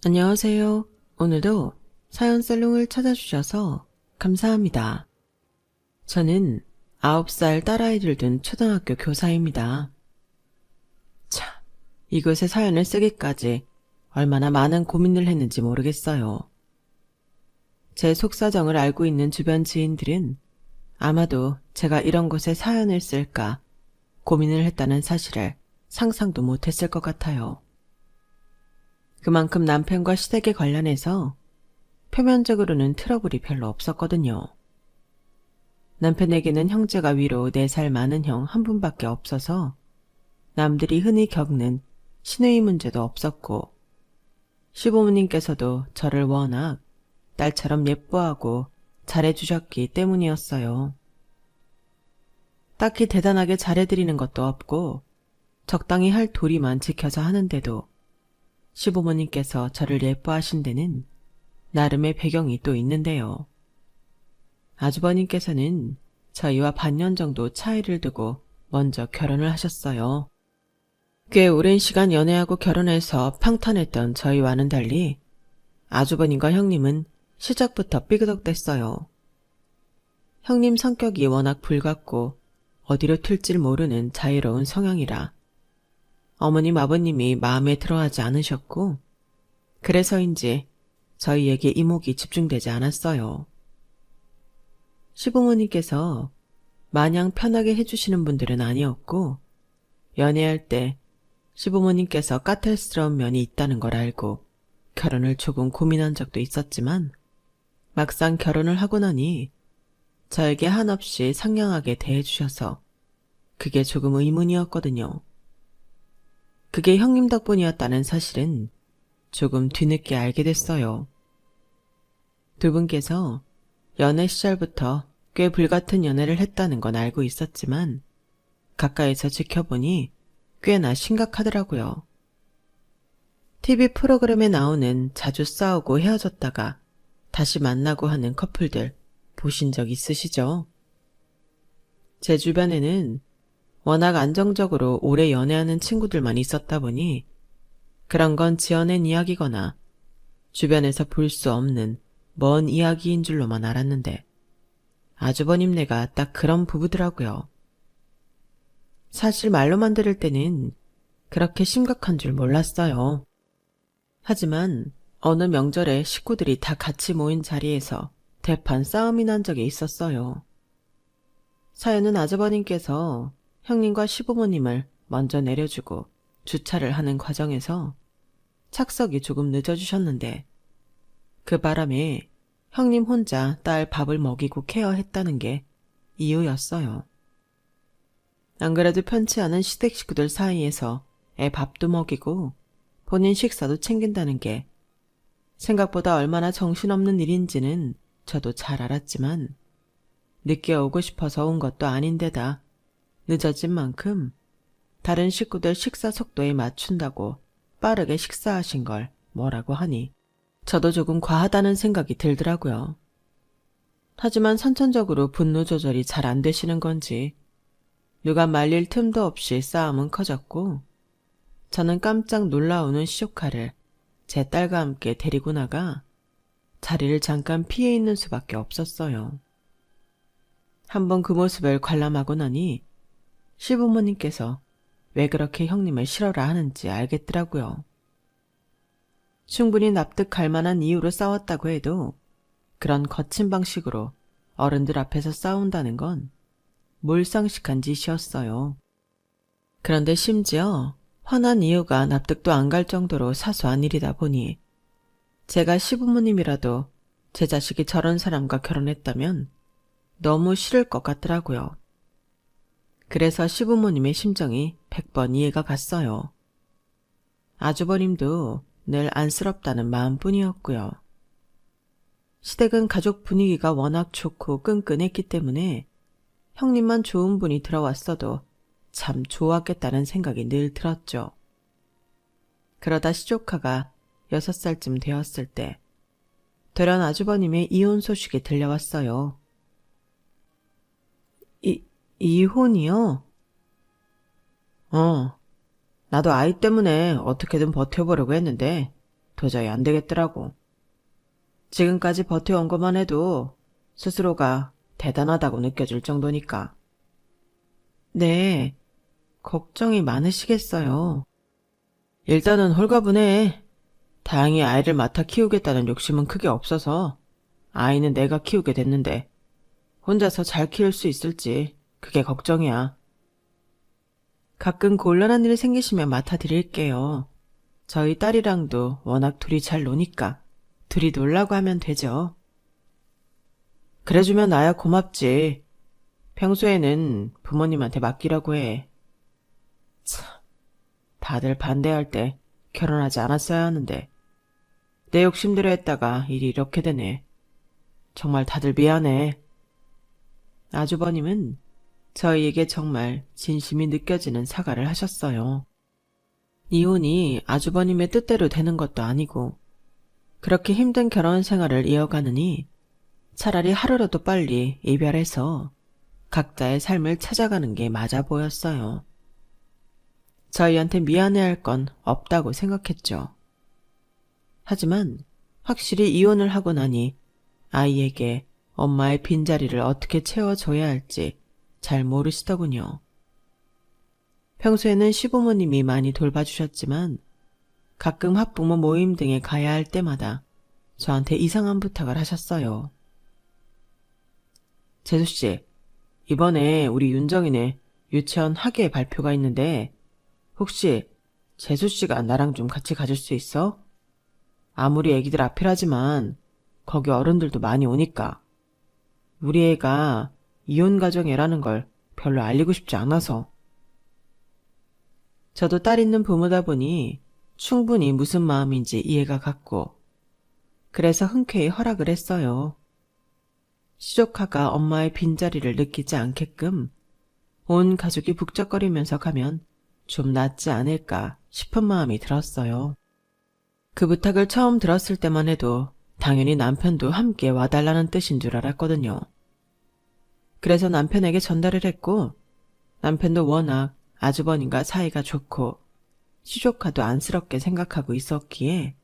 안녕하세요. 오늘도 사연 살롱을 찾아주셔서 감사합니다. 저는 9살 딸아이를 둔 초등학교 교사입니다. 참, 이곳에 사연을 쓰기까지 얼마나 많은 고민을 했는지 모르겠어요. 제 속사정을 알고 있는 주변 지인들은 아마도 제가 이런 곳에 사연을 쓸까 고민을 했다는 사실을 상상도 못했을 것 같아요. 그만큼 남편과 시댁에 관련해서 표면적으로는 트러블이 별로 없었거든요. 남편에게는 형제가 위로 4살 많은 형 한 분밖에 없어서 남들이 흔히 겪는 시누이 문제도 없었고, 시부모님께서도 저를 워낙 딸처럼 예뻐하고 잘해주셨기 때문이었어요. 딱히 대단하게 잘해드리는 것도 없고 적당히 할 도리만 지켜서 하는데도 시부모님께서 저를 예뻐하신 데는 나름의 배경이 또 있는데요. 아주버님께서는 저희와 반년 정도 차이를 두고 먼저 결혼을 하셨어요. 꽤 오랜 시간 연애하고 결혼해서 평탄했던 저희와는 달리 아주버님과 형님은 시작부터 삐그덕댔어요. 형님 성격이 워낙 불같고 어디로 튈질 모르는 자유로운 성향이라 어머님 아버님이 마음에 들어하지 않으셨고, 그래서인지 저희에게 이목이 집중되지 않았어요. 시부모님께서 마냥 편하게 해주시는 분들은 아니었고, 연애할 때 시부모님께서 까탈스러운 면이 있다는 걸 알고 결혼을 조금 고민한 적도 있었지만, 막상 결혼을 하고 나니 저에게 한없이 상냥하게 대해주셔서 그게 조금 의문이었거든요. 그게 형님 덕분이었다는 사실은 조금 뒤늦게 알게 됐어요. 두 분께서 연애 시절부터 꽤 불같은 연애를 했다는 건 알고 있었지만 가까이서 지켜보니 꽤나 심각하더라고요. TV 프로그램에 나오는 자주 싸우고 헤어졌다가 다시 만나고 하는 커플들 보신 적 있으시죠? 제 주변에는 워낙 안정적으로 오래 연애하는 친구들만 있었다 보니 그런 건 지어낸 이야기거나 주변에서 볼 수 없는 먼 이야기인 줄로만 알았는데 아주버님네가 딱 그런 부부더라고요. 사실 말로만 들을 때는 그렇게 심각한 줄 몰랐어요. 하지만 어느 명절에 식구들이 다 같이 모인 자리에서 대판 싸움이 난 적이 있었어요. 사연은 아주버님께서 형님과 시부모님을 먼저 내려주고 주차를 하는 과정에서 착석이 조금 늦어주셨는데 그 바람에 형님 혼자 딸 밥을 먹이고 케어했다는 게 이유였어요. 안 그래도 편치 않은 시댁 식구들 사이에서 애 밥도 먹이고 본인 식사도 챙긴다는 게 생각보다 얼마나 정신없는 일인지는 저도 잘 알았지만 늦게 오고 싶어서 온 것도 아닌데다 늦어진 만큼 다른 식구들 식사 속도에 맞춘다고 빠르게 식사하신 걸 뭐라고 하니 저도 조금 과하다는 생각이 들더라고요. 하지만 선천적으로 분노 조절이 잘 안 되시는 건지 누가 말릴 틈도 없이 싸움은 커졌고 저는 깜짝 놀라우는 시조카를 제 딸과 함께 데리고 나가 자리를 잠깐 피해 있는 수밖에 없었어요. 한번 그 모습을 관람하고 나니 시부모님께서 왜 그렇게 형님을 싫어라 하는지 알겠더라고요. 충분히 납득할 만한 이유로 싸웠다고 해도 그런 거친 방식으로 어른들 앞에서 싸운다는 건 몰상식한 짓이었어요. 그런데 심지어 화난 이유가 납득도 안 갈 정도로 사소한 일이다 보니 제가 시부모님이라도 제 자식이 저런 사람과 결혼했다면 너무 싫을 것 같더라고요. 그래서 시부모님의 심정이 100번 이해가 갔어요. 아주버님도 늘 안쓰럽다는 마음뿐이었고요. 시댁은 가족 분위기가 워낙 좋고 끈끈했기 때문에 형님만 좋은 분이 들어왔어도 참 좋았겠다는 생각이 늘 들었죠. 그러다 시조카가 6살쯤 되었을 때 돌연 아주버님의 이혼 소식이 들려왔어요. 이혼이요? 나도 아이 때문에 어떻게든 버텨보려고 했는데 도저히 안 되겠더라고. 지금까지 버텨온 것만 해도 스스로가 대단하다고 느껴질 정도니까. 네, 걱정이 많으시겠어요. 일단은 홀가분해. 다행히 아이를 맡아 키우겠다는 욕심은 크게 없어서 아이는 내가 키우게 됐는데 혼자서 잘 키울 수 있을지 그게 걱정이야. 가끔 곤란한 일 생기시면 맡아드릴게요. 저희 딸이랑도 워낙 둘이 잘 노니까 둘이 놀라고 하면 되죠. 그래주면 나야 고맙지. 평소에는 부모님한테 맡기라고 해. 참, 다들 반대할 때 결혼하지 않았어야 하는데 내 욕심대로 했다가 일이 이렇게 되네. 정말 다들 미안해. 아주버님은 저희에게 정말 진심이 느껴지는 사과를 하셨어요. 이혼이 아주버님의 뜻대로 되는 것도 아니고 그렇게 힘든 결혼 생활을 이어가느니 차라리 하루라도 빨리 이별해서 각자의 삶을 찾아가는 게 맞아 보였어요. 저희한테 미안해할 건 없다고 생각했죠. 하지만 확실히 이혼을 하고 나니 아이에게 엄마의 빈자리를 어떻게 채워줘야 할지 잘 모르시더군요. 평소에는 시부모님이 많이 돌봐주셨지만 가끔 학부모 모임 등에 가야 할 때마다 저한테 이상한 부탁을 하셨어요. 재수씨, 이번에 우리 윤정이네 유치원 학예 발표가 있는데 혹시 재수씨가 나랑 좀 같이 가줄 수 있어? 아무리 애기들 앞이라지만 거기 어른들도 많이 오니까. 우리 애가 이혼 가정애라는 걸 별로 알리고 싶지 않아서. 저도 딸 있는 부모다 보니 충분히 무슨 마음인지 이해가 갔고 그래서 흔쾌히 허락을 했어요. 시조카가 엄마의 빈자리를 느끼지 않게끔 온 가족이 북적거리면서 가면 좀 낫지 않을까 싶은 마음이 들었어요. 그 부탁을 처음 들었을 때만 해도 당연히 남편도 함께 와달라는 뜻인 줄 알았거든요. 그래서 남편에게 전달을 했고 남편도 워낙 아주버님과 사이가 좋고 시조카도 안쓰럽게 생각하고 있었기에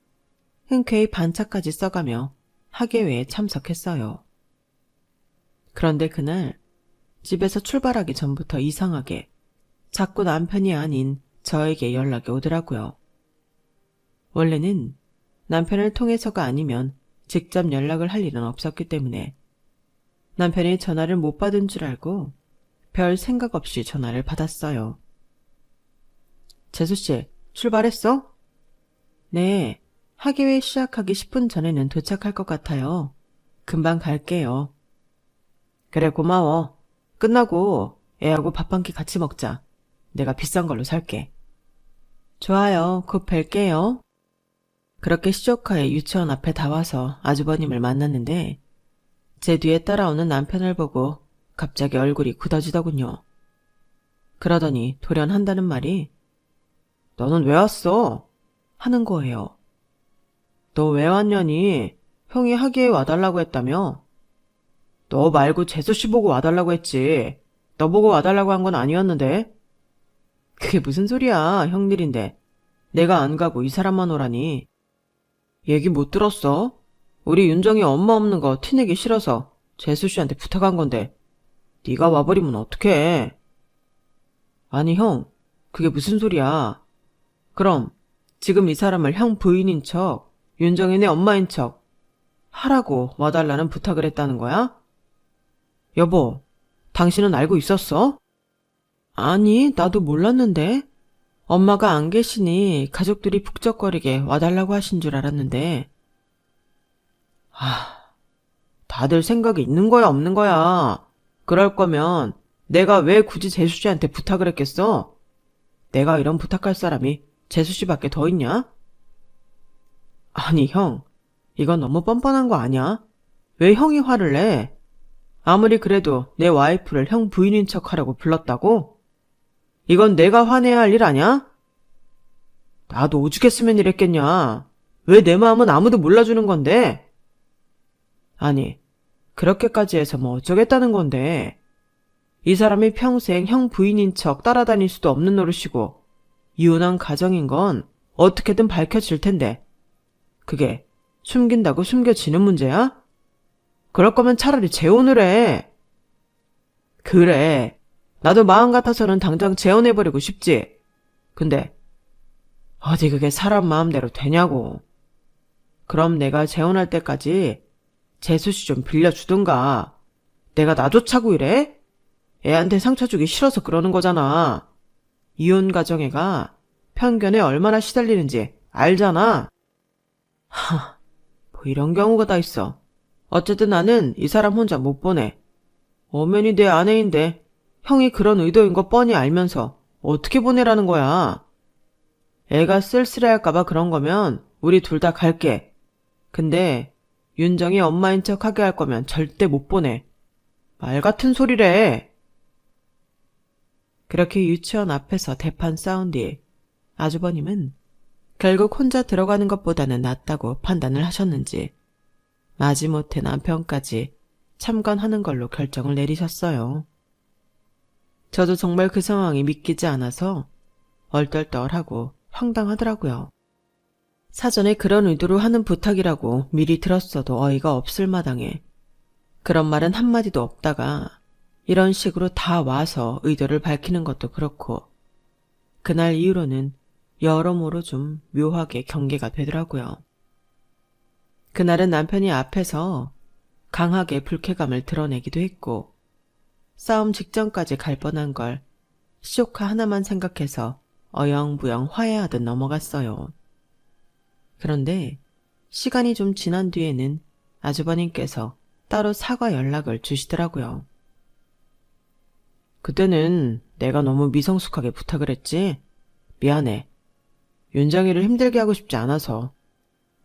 흔쾌히 반차까지 써가며 학예회에 참석했어요. 그런데 그날 집에서 출발하기 전부터 이상하게 자꾸 남편이 아닌 저에게 연락이 오더라고요. 원래는 남편을 통해서가 아니면 직접 연락을 할 일은 없었기 때문에 남편이 전화를 못 받은 줄 알고 별 생각 없이 전화를 받았어요. 재수씨, 출발했어? 네, 학예회 시작하기 10분 전에는 도착할 것 같아요. 금방 갈게요. 그래, 고마워. 끝나고 애하고 밥 한 끼 같이 먹자. 내가 비싼 걸로 살게. 좋아요. 곧 뵐게요. 그렇게 시조카의 유치원 앞에 다 와서 아주버님을 만났는데 제 뒤에 따라오는 남편을 보고 갑자기 얼굴이 굳어지더군요. 그러더니 돌연한다는 말이 너는 왜 왔어? 하는 거예요. 너 왜 왔냐니? 형이 하기에 와달라고 했다며? 너 말고 재수씨 보고 와달라고 했지. 너 보고 와달라고 한 건 아니었는데? 그게 무슨 소리야, 형일인데. 내가 안 가고 이 사람만 오라니. 얘기 못 들었어? 우리 윤정이 엄마 없는 거 티내기 싫어서 재수씨한테 부탁한 건데 네가 와버리면 어떡해. 아니 형, 그게 무슨 소리야. 그럼 지금 이 사람을 형 부인인 척, 윤정이네 엄마인 척 하라고 와달라는 부탁을 했다는 거야? 여보, 당신은 알고 있었어? 아니, 나도 몰랐는데. 엄마가 안 계시니 가족들이 북적거리게 와달라고 하신 줄 알았는데. 다들 생각이 있는 거야, 없는 거야. 그럴 거면 내가 왜 굳이 재수씨한테 부탁을 했겠어? 내가 이런 부탁할 사람이 재수씨밖에 더 있냐? 아니, 형, 이건 너무 뻔뻔한 거 아니야? 왜 형이 화를 내? 아무리 그래도 내 와이프를 형 부인인 척 하라고 불렀다고? 이건 내가 화내야 할 일 아냐? 나도 오죽했으면 이랬겠냐. 왜 내 마음은 아무도 몰라주는 건데? 아니, 그렇게까지 해서 뭐 어쩌겠다는 건데. 이 사람이 평생 형 부인인 척 따라다닐 수도 없는 노릇이고 이혼한 가정인 건 어떻게든 밝혀질 텐데 그게 숨긴다고 숨겨지는 문제야? 그럴 거면 차라리 재혼을 해. 그래. 나도 마음 같아서는 당장 재혼해버리고 싶지. 근데 어디 그게 사람 마음대로 되냐고. 그럼 내가 재혼할 때까지 재수씨 좀 빌려주든가. 내가 나조차고 이래? 애한테 상처 주기 싫어서 그러는 거잖아. 이혼 가정애가 편견에 얼마나 시달리는지 알잖아. 뭐 이런 경우가 다 있어. 어쨌든 나는 이 사람 혼자 못 보내. 엄연히 내 아내인데 형이 그런 의도인 거 뻔히 알면서 어떻게 보내라는 거야. 애가 쓸쓸해할까봐 그런 거면 우리 둘 다 갈게. 근데 윤정이 엄마인 척 하게 할 거면 절대 못 보내. 말 같은 소리래. 그렇게 유치원 앞에서 대판 싸운 뒤 아주버님은 결국 혼자 들어가는 것보다는 낫다고 판단을 하셨는지 마지못해 남편까지 참관하는 걸로 결정을 내리셨어요. 저도 정말 그 상황이 믿기지 않아서 얼떨떨하고 황당하더라고요. 사전에 그런 의도로 하는 부탁이라고 미리 들었어도 어이가 없을 마당에 그런 말은 한마디도 없다가 이런 식으로 다 와서 의도를 밝히는 것도 그렇고 그날 이후로는 여러모로 좀 묘하게 경계가 되더라고요. 그날은 남편이 앞에서 강하게 불쾌감을 드러내기도 했고 싸움 직전까지 갈 뻔한 걸 시조카 하나만 생각해서 어영부영 화해하듯 넘어갔어요. 그런데 시간이 좀 지난 뒤에는 아주버님께서 따로 사과 연락을 주시더라고요. 그때는 내가 너무 미성숙하게 부탁을 했지? 미안해. 윤정이를 힘들게 하고 싶지 않아서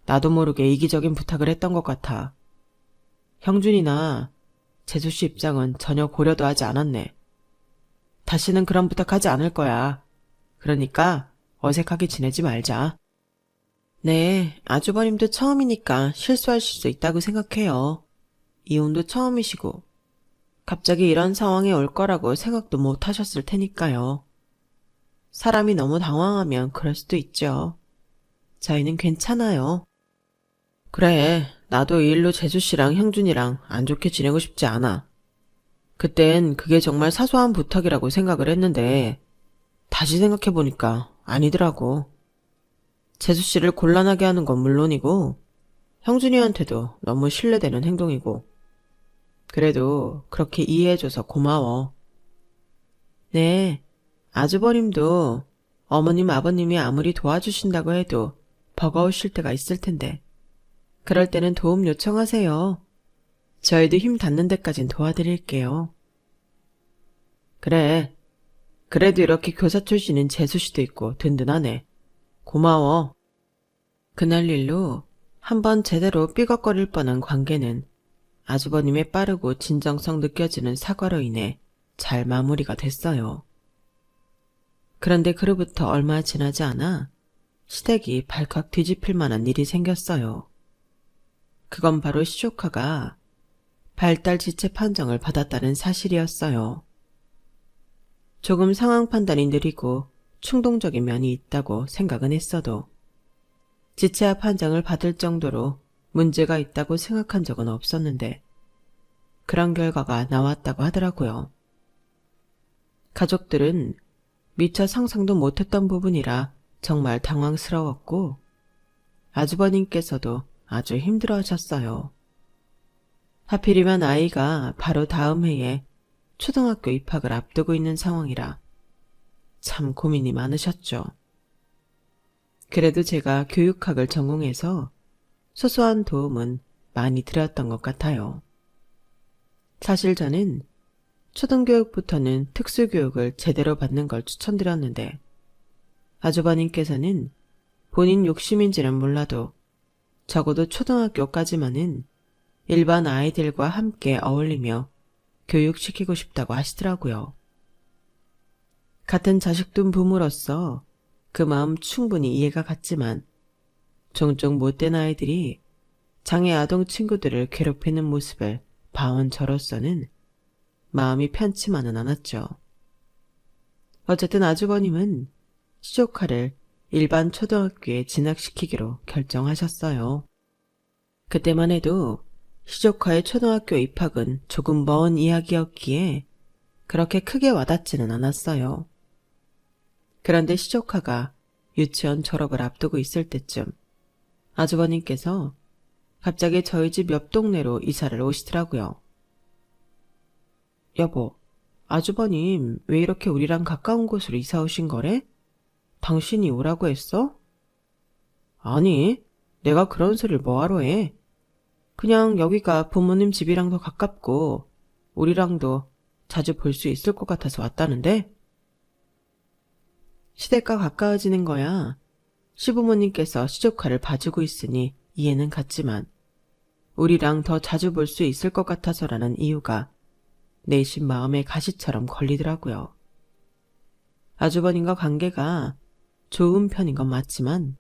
나도 모르게 이기적인 부탁을 했던 것 같아. 형준이나 재수씨 입장은 전혀 고려도 하지 않았네. 다시는 그런 부탁하지 않을 거야. 그러니까 어색하게 지내지 말자. 네, 아주버님도 처음이니까 실수하실 수 있다고 생각해요. 이혼도 처음이시고 갑자기 이런 상황이 올 거라고 생각도 못 하셨을 테니까요. 사람이 너무 당황하면 그럴 수도 있죠. 저희는 괜찮아요. 그래, 나도 이 일로 재수씨랑 형준이랑 안 좋게 지내고 싶지 않아. 그땐 그게 정말 사소한 부탁이라고 생각을 했는데 다시 생각해보니까 아니더라고. 재수씨를 곤란하게 하는 건 물론이고 형준이한테도 너무 신뢰되는 행동이고 그래도 그렇게 이해해줘서 고마워. 네, 아주버님도 어머님 아버님이 아무리 도와주신다고 해도 버거우실 때가 있을 텐데 그럴 때는 도움 요청하세요. 저희도 힘 닿는 데까진 도와드릴게요. 그래, 그래도 이렇게 교사 출신인 재수씨도 있고 든든하네. 고마워. 그날 일로 한번 제대로 삐걱거릴 뻔한 관계는 아주버님의 빠르고 진정성 느껴지는 사과로 인해 잘 마무리가 됐어요. 그런데 그로부터 얼마 지나지 않아 시댁이 발칵 뒤집힐 만한 일이 생겼어요. 그건 바로 시조카가 발달 지체 판정을 받았다는 사실이었어요. 조금 상황 판단이 느리고 충동적인 면이 있다고 생각은 했어도 지체아 판정을 받을 정도로 문제가 있다고 생각한 적은 없었는데 그런 결과가 나왔다고 하더라고요. 가족들은 미처 상상도 못했던 부분이라 정말 당황스러웠고 아주버님께서도 아주 힘들어하셨어요. 하필이면 아이가 바로 다음 해에 초등학교 입학을 앞두고 있는 상황이라 참 고민이 많으셨죠. 그래도 제가 교육학을 전공해서 소소한 도움은 많이 드렸던 것 같아요. 사실 저는 초등교육부터는 특수교육을 제대로 받는 걸 추천드렸는데 아주버님께서는 본인 욕심인지는 몰라도 적어도 초등학교까지만은 일반 아이들과 함께 어울리며 교육시키고 싶다고 하시더라고요. 같은 자식둔 부모로서 그 마음 충분히 이해가 갔지만 종종 못된 아이들이 장애 아동 친구들을 괴롭히는 모습을 봐온 저로서는 마음이 편치만은 않았죠. 어쨌든 아주버님은 시조카를 일반 초등학교에 진학시키기로 결정하셨어요. 그때만 해도 시조카의 초등학교 입학은 조금 먼 이야기였기에 그렇게 크게 와닿지는 않았어요. 그런데 시조카가 유치원 졸업을 앞두고 있을 때쯤 아주버님께서 갑자기 저희 집 옆 동네로 이사를 오시더라고요. 여보, 아주버님 왜 이렇게 우리랑 가까운 곳으로 이사 오신 거래? 당신이 오라고 했어? 아니, 내가 그런 소리를 뭐하러 해. 그냥 여기가 부모님 집이랑 더 가깝고 우리랑도 자주 볼 수 있을 것 같아서 왔다는데? 시댁과 가까워지는 거야 시부모님께서 시조카를 봐주고 있으니 이해는 갔지만 우리랑 더 자주 볼 수 있을 것 같아서라는 이유가 내심 마음에 가시처럼 걸리더라고요. 아주버님과 관계가 좋은 편인 건 맞지만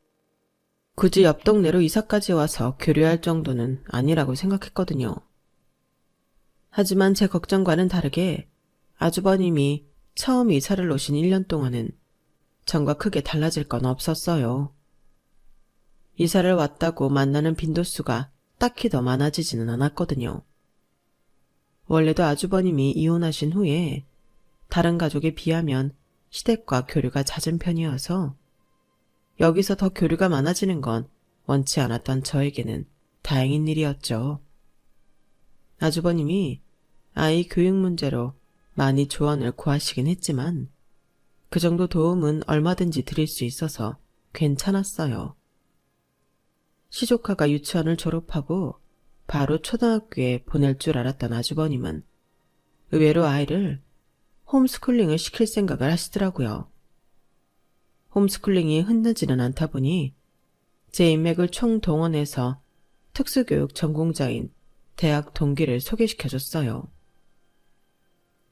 굳이 옆 동네로 이사까지 와서 교류할 정도는 아니라고 생각했거든요. 하지만 제 걱정과는 다르게 아주버님이 처음 이사를 오신 1년 동안은 전과 크게 달라질 건 없었어요. 이사를 왔다고 만나는 빈도수가 딱히 더 많아지지는 않았거든요. 원래도 아주버님이 이혼하신 후에 다른 가족에 비하면 시댁과 교류가 잦은 편이어서 여기서 더 교류가 많아지는 건 원치 않았던 저에게는 다행인 일이었죠. 아주버님이 아이 교육 문제로 많이 조언을 구하시긴 했지만 그 정도 도움은 얼마든지 드릴 수 있어서 괜찮았어요. 시조카가 유치원을 졸업하고 바로 초등학교에 보낼 줄 알았던 아주버님은 의외로 아이를 홈스쿨링을 시킬 생각을 하시더라고요. 홈스쿨링이 흔하지는 않다 보니 제 인맥을 총동원해서 특수교육 전공자인 대학 동기를 소개시켜줬어요.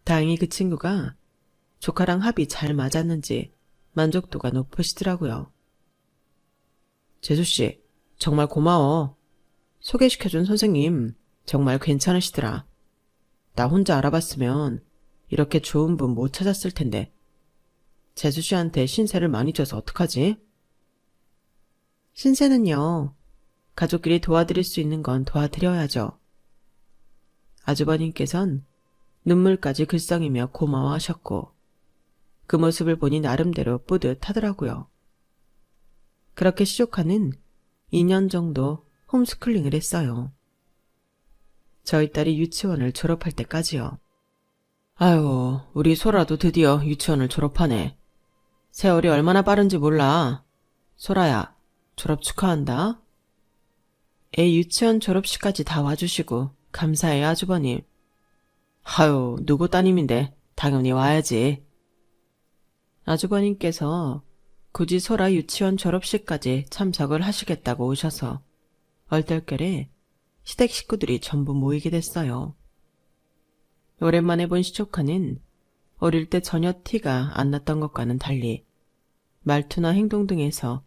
다행히 그 친구가 조카랑 합이 잘 맞았는지 만족도가 높으시더라고요. 재수씨, 정말 고마워. 소개시켜준 선생님 정말 괜찮으시더라. 나 혼자 알아봤으면 이렇게 좋은 분 못 찾았을 텐데. 재수씨한테 신세를 많이 져서 어떡하지? 신세는요, 가족끼리 도와드릴 수 있는 건 도와드려야죠. 아주버님께선 눈물까지 글썽이며 고마워하셨고 그 모습을 보니 나름대로 뿌듯하더라고요. 그렇게 시조카는 2년 정도 홈스쿨링을 했어요. 저희 딸이 유치원을 졸업할 때까지요. 아유, 우리 소라도 드디어 유치원을 졸업하네. 세월이 얼마나 빠른지 몰라. 소라야, 졸업 축하한다. 애 유치원 졸업식까지 다 와주시고 감사해요, 아주버님. 아유, 누구 따님인데 당연히 와야지. 아주버님께서 굳이 소라 유치원 졸업식까지 참석을 하시겠다고 오셔서 얼떨결에 시댁 식구들이 전부 모이게 됐어요. 오랜만에 본 시조카는 어릴 때 전혀 티가 안 났던 것과는 달리 말투나 행동 등에서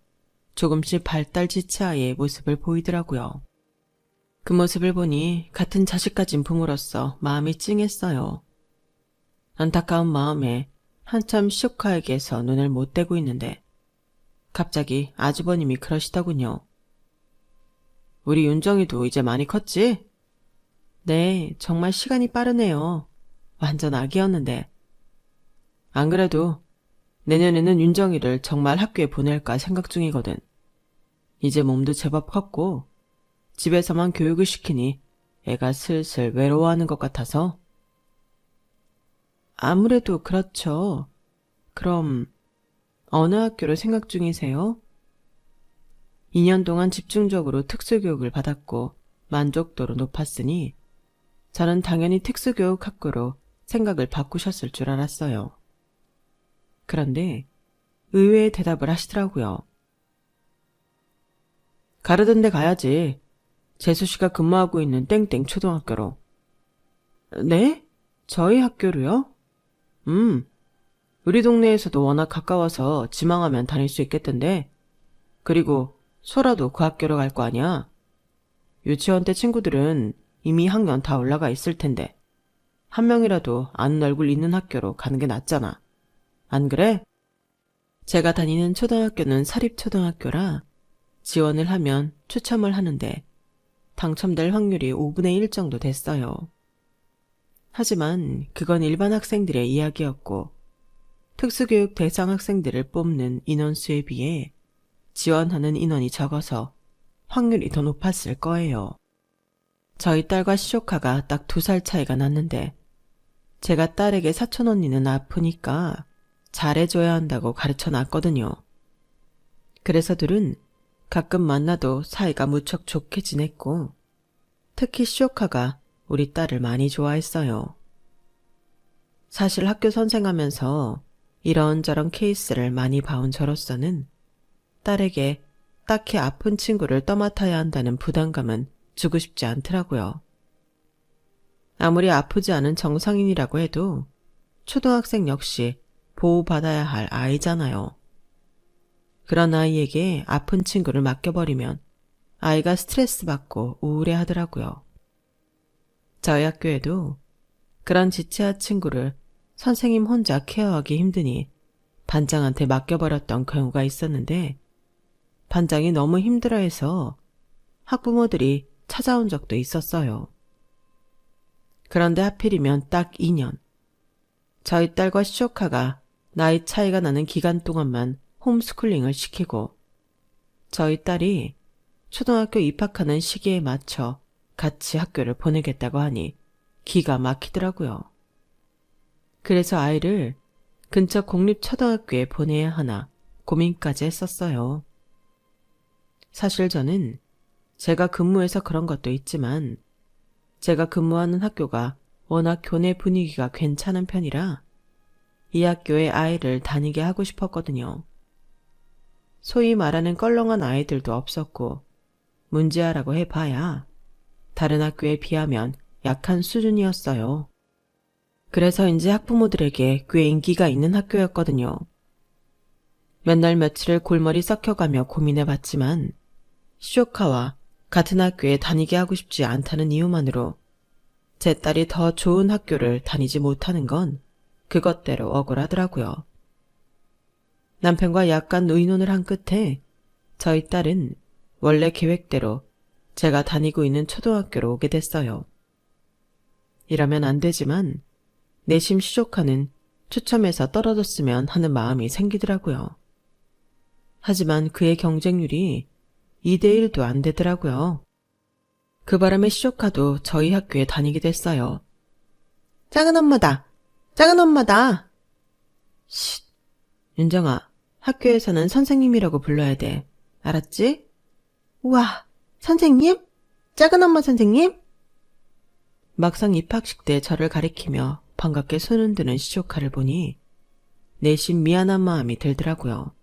조금씩 발달지치 아이의 모습을 보이더라고요. 그 모습을 보니 같은 자식 가진 부모로서 마음이 찡했어요. 안타까운 마음에 한참 시조카에게서 눈을 못 떼고 있는데 갑자기 아주버님이 그러시더군요. 우리 윤정이도 이제 많이 컸지? 네, 정말 시간이 빠르네요. 완전 아기였는데. 안 그래도 내년에는 윤정이를 정말 학교에 보낼까 생각 중이거든. 이제 몸도 제법 컸고 집에서만 교육을 시키니 애가 슬슬 외로워하는 것 같아서. 아무래도 그렇죠. 그럼 어느 학교로 생각 중이세요? 2년 동안 집중적으로 특수교육을 받았고 만족도로 높았으니 저는 당연히 특수교육 학교로 생각을 바꾸셨을 줄 알았어요. 그런데 의외의 대답을 하시더라고요. 가르던 데 가야지. 재수씨가 근무하고 있는 땡땡 초등학교로. 네? 저희 학교로요? 우리 동네에서도 워낙 가까워서 지망하면 다닐 수 있겠던데. 그리고 소라도 그 학교로 갈 거 아니야. 유치원 때 친구들은 이미 학년 다 올라가 있을 텐데 한 명이라도 아는 얼굴 있는 학교로 가는 게 낫잖아. 안 그래? 제가 다니는 초등학교는 사립초등학교라 지원을 하면 추첨을 하는데 당첨될 확률이 5분의 1 정도 됐어요. 하지만 그건 일반 학생들의 이야기였고 특수교육 대상 학생들을 뽑는 인원수에 비해 지원하는 인원이 적어서 확률이 더 높았을 거예요. 저희 딸과 시조카가 딱 2살 차이가 났는데 제가 딸에게 사촌 언니는 아프니까 잘해줘야 한다고 가르쳐 놨거든요. 그래서 둘은 가끔 만나도 사이가 무척 좋게 지냈고 특히 시조카가 우리 딸을 많이 좋아했어요. 사실 학교 선생하면서 이런저런 케이스를 많이 봐온 저로서는 딸에게 딱히 아픈 친구를 떠맡아야 한다는 부담감은 주고 싶지 않더라고요. 아무리 아프지 않은 정상인이라고 해도 초등학생 역시 보호받아야 할 아이잖아요. 그런 아이에게 아픈 친구를 맡겨버리면 아이가 스트레스 받고 우울해하더라고요. 저희 학교에도 그런 지체아 친구를 선생님 혼자 케어하기 힘드니 반장한테 맡겨버렸던 경우가 있었는데 반장이 너무 힘들어해서 학부모들이 찾아온 적도 있었어요. 그런데 하필이면 딱 2년. 저희 딸과 시조카가 나이 차이가 나는 기간 동안만 홈스쿨링을 시키고 저희 딸이 초등학교 입학하는 시기에 맞춰 같이 학교를 보내겠다고 하니 기가 막히더라고요. 그래서 아이를 근처 공립초등학교에 보내야 하나 고민까지 했었어요. 사실 저는 제가 근무해서 그런 것도 있지만 제가 근무하는 학교가 워낙 교내 분위기가 괜찮은 편이라 이 학교에 아이를 다니게 하고 싶었거든요. 소위 말하는 껄렁한 아이들도 없었고 문제아라고 해봐야 다른 학교에 비하면 약한 수준이었어요. 그래서인지 학부모들에게 꽤 인기가 있는 학교였거든요. 몇 날 며칠을 골머리 썩혀가며 고민해봤지만 시조카와 같은 학교에 다니게 하고 싶지 않다는 이유만으로 제 딸이 더 좋은 학교를 다니지 못하는 건 그것대로 억울하더라고요. 남편과 약간 의논을 한 끝에 저희 딸은 원래 계획대로 제가 다니고 있는 초등학교로 오게 됐어요. 이러면 안 되지만 내심 시조카는 추첨해서 떨어졌으면 하는 마음이 생기더라고요. 하지만 그의 경쟁률이 2대1도 안 되더라고요. 그 바람에 시조카도 저희 학교에 다니게 됐어요. 작은 엄마다! 작은 엄마다! 쉿! 윤정아, 학교에서는 선생님이라고 불러야 돼. 알았지? 우와, 선생님? 작은 엄마 선생님? 막상 입학식 때 저를 가리키며 반갑게 손 흔드는 시조카를 보니 내심 미안한 마음이 들더라고요.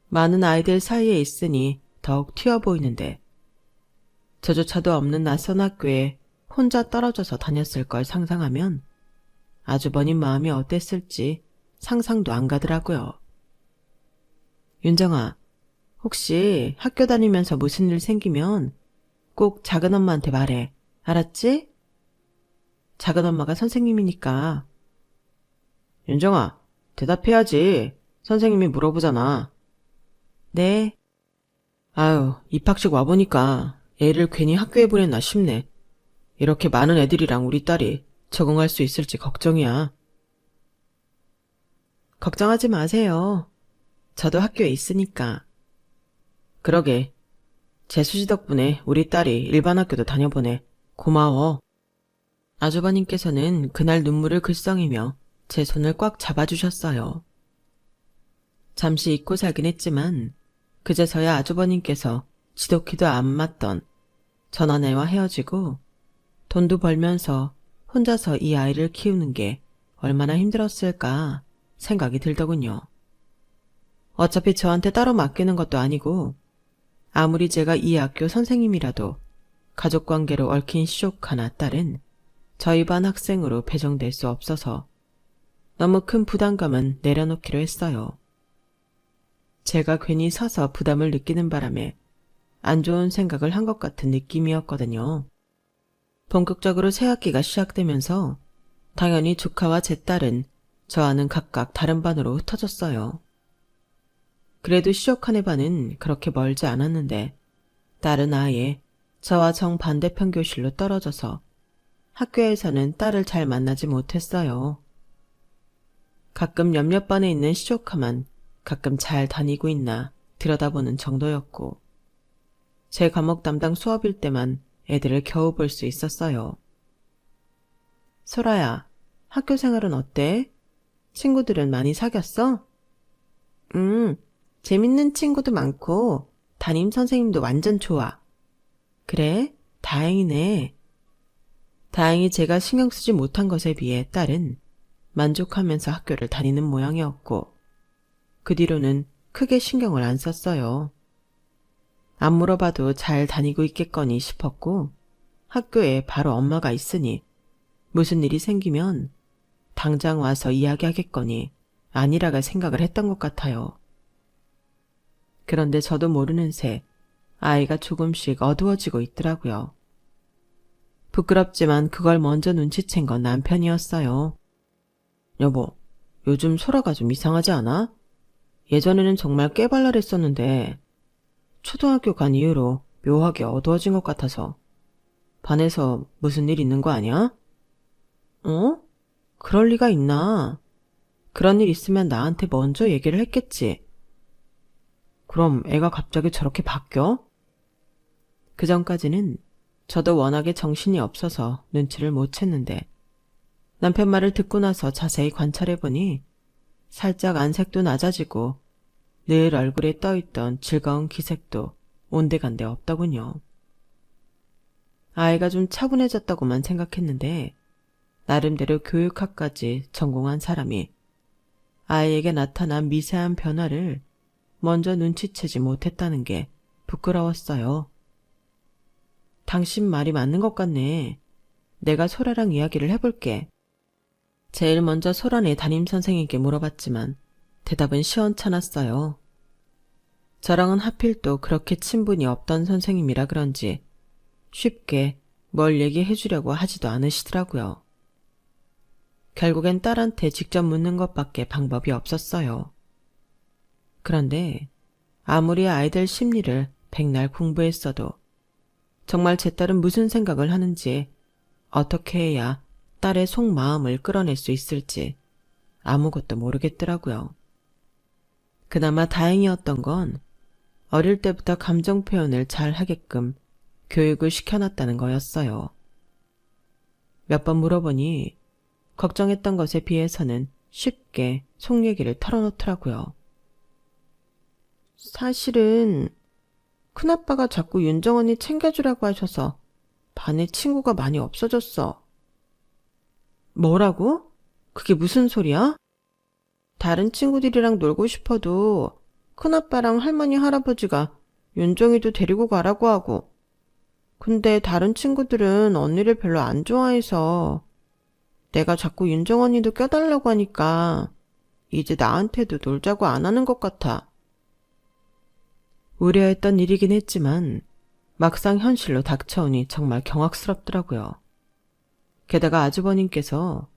많은 아이들 사이에 있으니 더욱 튀어 보이는데 저조차도 없는 낯선 학교에 혼자 떨어져서 다녔을 걸 상상하면 아주버님 마음이 어땠을지 상상도 안 가더라고요. 윤정아, 혹시 학교 다니면서 무슨 일 생기면 꼭 작은 엄마한테 말해. 알았지? 작은 엄마가 선생님이니까. 윤정아, 대답해야지. 선생님이 물어보잖아. 네. 아유, 입학식 와보니까 애를 괜히 학교에 보냈나 싶네. 이렇게 많은 애들이랑 우리 딸이 적응할 수 있을지 걱정이야. 걱정하지 마세요. 저도 학교에 있으니까. 그러게. 재수씨 덕분에 우리 딸이 일반 학교도 다녀보네. 고마워. 아주버님께서는 그날 눈물을 글썽이며 제 손을 꽉 잡아주셨어요. 잠시 잊고 살긴 했지만 그제서야 아주버님께서 지독히도 안 맞던 전 아내와 헤어지고 돈도 벌면서 혼자서 이 아이를 키우는 게 얼마나 힘들었을까 생각이 들더군요. 어차피 저한테 따로 맡기는 것도 아니고 아무리 제가 이 학교 선생님이라도 가족관계로 얽힌 시조카나 딸은 저희 반 학생으로 배정될 수 없어서 너무 큰 부담감은 내려놓기로 했어요. 제가 괜히 서서 부담을 느끼는 바람에 안 좋은 생각을 한 것 같은 느낌이었거든요. 본격적으로 새 학기가 시작되면서 당연히 조카와 제 딸은 저와는 각각 다른 반으로 흩어졌어요. 그래도 시족한 반은 그렇게 멀지 않았는데 딸은 아예 저와 정반대편 교실로 떨어져서 학교에서는 딸을 잘 만나지 못했어요. 가끔 옆옆 반에 있는 시조카만 가끔 잘 다니고 있나 들여다보는 정도였고 제 과목 담당 수업일 때만 애들을 겨우 볼 수 있었어요. 소라야, 학교 생활은 어때? 친구들은 많이 사귀었어? 재밌는 친구도 많고 담임 선생님도 완전 좋아. 그래? 다행이네. 다행히 제가 신경 쓰지 못한 것에 비해 딸은 만족하면서 학교를 다니는 모양이었고 그 뒤로는 크게 신경을 안 썼어요. 안 물어봐도 잘 다니고 있겠거니 싶었고 학교에 바로 엄마가 있으니 무슨 일이 생기면 당장 와서 이야기하겠거니 아니라가 생각을 했던 것 같아요. 그런데 저도 모르는 새 아이가 조금씩 어두워지고 있더라고요. 부끄럽지만 그걸 먼저 눈치챈 건 남편이었어요. 여보, 요즘 소라가 좀 이상하지 않아? 예전에는 정말 깨발랄했었는데 초등학교 간 이후로 묘하게 어두워진 것 같아서 반에서 무슨 일 있는 거 아니야? 어? 그럴 리가 있나? 그런 일 있으면 나한테 먼저 얘기를 했겠지. 그럼 애가 갑자기 저렇게 바뀌어? 그 전까지는 저도 워낙에 정신이 없어서 눈치를 못 챘는데 남편 말을 듣고 나서 자세히 관찰해보니 살짝 안색도 낮아지고 늘 얼굴에 떠있던 즐거운 기색도 온데간데 없더군요. 아이가 좀 차분해졌다고만 생각했는데 나름대로 교육학까지 전공한 사람이 아이에게 나타난 미세한 변화를 먼저 눈치채지 못했다는 게 부끄러웠어요. 당신 말이 맞는 것 같네. 내가 소라랑 이야기를 해볼게. 제일 먼저 소라네 담임선생님께 물어봤지만 대답은 시원찮았어요. 저랑은 하필 또 그렇게 친분이 없던 선생님이라 그런지 쉽게 뭘 얘기해 주려고 하지도 않으시더라고요. 결국엔 딸한테 직접 묻는 것밖에 방법이 없었어요. 그런데 아무리 아이들 심리를 백날 공부했어도 정말 제 딸은 무슨 생각을 하는지 어떻게 해야 딸의 속마음을 끌어낼 수 있을지 아무것도 모르겠더라고요. 그나마 다행이었던 건 어릴 때부터 감정 표현을 잘 하게끔 교육을 시켜놨다는 거였어요. 몇 번 물어보니 걱정했던 것에 비해서는 쉽게 속 얘기를 털어놓더라고요. 사실은 큰아빠가 자꾸 윤정 언니 챙겨주라고 하셔서 반에 친구가 많이 없어졌어. 뭐라고? 그게 무슨 소리야? 다른 친구들이랑 놀고 싶어도 큰아빠랑 할머니 할아버지가 윤정이도 데리고 가라고 하고 근데 다른 친구들은 언니를 별로 안 좋아해서 내가 자꾸 윤정 언니도 껴달라고 하니까 이제 나한테도 놀자고 안 하는 것 같아. 우려했던 일이긴 했지만 막상 현실로 닥쳐오니 정말 경악스럽더라고요. 게다가 아주버님께서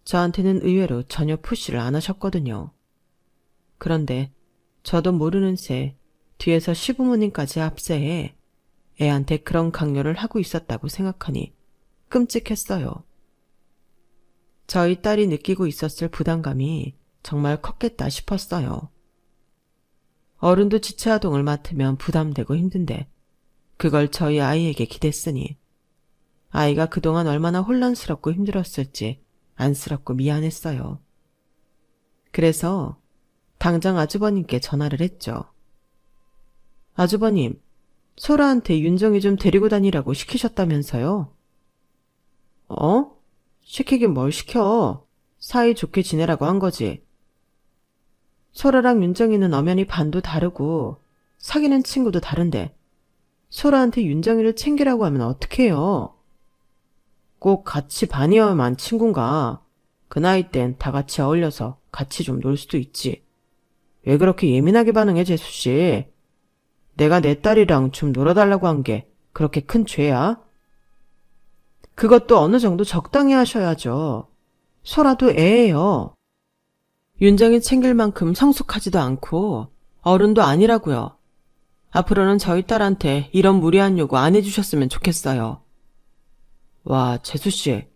저한테는 의외로 전혀 푸시를 안 하셨거든요. 그런데 저도 모르는 새 뒤에서 시부모님까지 합세해 애한테 그런 강요를 하고 있었다고 생각하니 끔찍했어요. 저희 딸이 느끼고 있었을 부담감이 정말 컸겠다 싶었어요. 어른도 지체아동을 맡으면 부담되고 힘든데 그걸 저희 아이에게 기댔으니 아이가 그동안 얼마나 혼란스럽고 힘들었을지 안쓰럽고 미안했어요. 그래서 당장 아주버님께 전화를 했죠. 아주버님, 소라한테 윤정이 좀 데리고 다니라고 시키셨다면서요? 어? 시키긴 뭘 시켜. 사이좋게 지내라고 한 거지. 소라랑 윤정이는 엄연히 반도 다르고 사귀는 친구도 다른데 소라한테 윤정이를 챙기라고 하면 어떡해요? 꼭 같이 반이어야만 친군가. 그 나이 땐 다 같이 어울려서 같이 좀 놀 수도 있지. 왜 그렇게 예민하게 반응해, 재수씨? 내가 내 딸이랑 좀 놀아달라고 한 게 그렇게 큰 죄야? 그것도 어느 정도 적당히 하셔야죠. 소라도 애예요. 윤정이 챙길 만큼 성숙하지도 않고 어른도 아니라고요. 앞으로는 저희 딸한테 이런 무리한 요구 안 해주셨으면 좋겠어요. 와, 재수씨.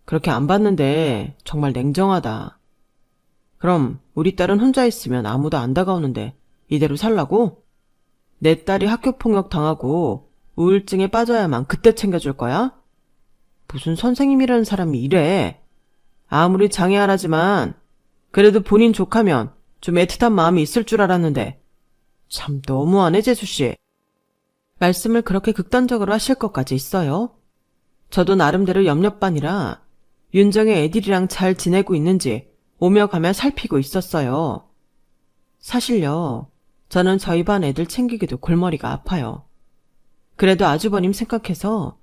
그렇게 안 봤는데 정말 냉정하다. 그럼 우리 딸은 혼자 있으면 아무도 안 다가오는데 이대로 살라고? 내 딸이 학교폭력 당하고 우울증에 빠져야만 그때 챙겨줄 거야? 무슨 선생님이라는 사람이 이래. 아무리 장애하라지만 그래도 본인 조카면 좀 애틋한 마음이 있을 줄 알았는데 참 너무하네, 재수씨. 말씀을 그렇게 극단적으로 하실 것까지 있어요? 저도 나름대로 염려반이라 윤정의 애들이랑 잘 지내고 있는지 오며 가며 살피고 있었어요. 사실요, 저는 저희 반 애들 챙기기도 골머리가 아파요. 그래도 아주버님 생각해서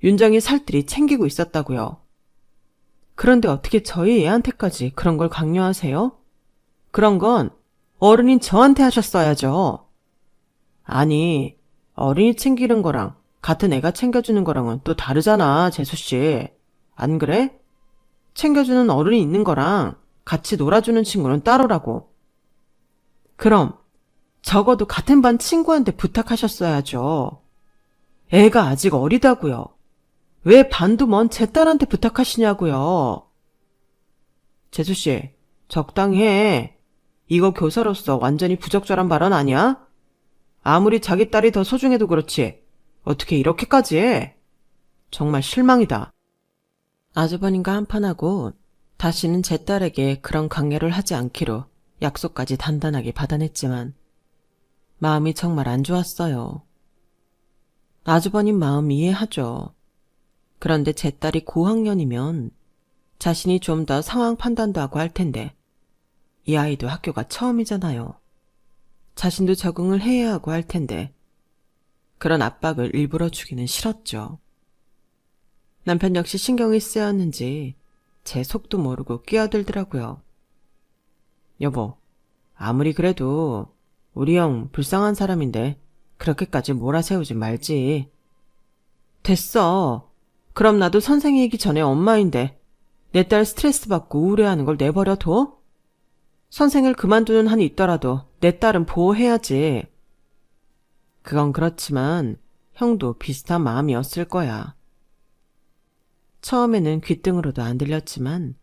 윤정이 살뜰히 챙기고 있었다고요. 그런데 어떻게 저희 애한테까지 그런 걸 강요하세요? 그런 건 어른인 저한테 하셨어야죠. 아니, 어린이 챙기는 거랑 같은 애가 챙겨주는 거랑은 또 다르잖아, 재수씨. 안 그래? 챙겨주는 어른이 있는 거랑 같이 놀아주는 친구는 따로라고. 그럼 적어도 같은 반 친구한테 부탁하셨어야죠. 애가 아직 어리다고요. 왜 반도 먼 제 딸한테 부탁하시냐고요. 재수씨, 적당히 해. 이거 교사로서 완전히 부적절한 발언 아니야? 아무리 자기 딸이 더 소중해도 그렇지 어떻게 이렇게까지 해? 정말 실망이다. 아주버님과 한판하고 다시는 제 딸에게 그런 강요를 하지 않기로 약속까지 단단하게 받아냈지만 마음이 정말 안 좋았어요. 아주버님 마음 이해하죠. 그런데 제 딸이 고학년이면 자신이 좀 더 상황 판단도 하고 할 텐데 이 아이도 학교가 처음이잖아요. 자신도 적응을 해야 하고 할 텐데 그런 압박을 일부러 주기는 싫었죠. 남편 역시 신경이 쓰였는지 제 속도 모르고 끼어들더라고요. 여보, 아무리 그래도 우리 형 불쌍한 사람인데 그렇게까지 몰아세우지 말지. 됐어. 그럼 나도 선생이기 전에 엄마인데 내 딸 스트레스 받고 우울해하는 걸 내버려둬? 선생을 그만두는 한이 있더라도 내 딸은 보호해야지. 그건 그렇지만 형도 비슷한 마음이었을 거야. 처음에는 귓등으로도 안 들렸지만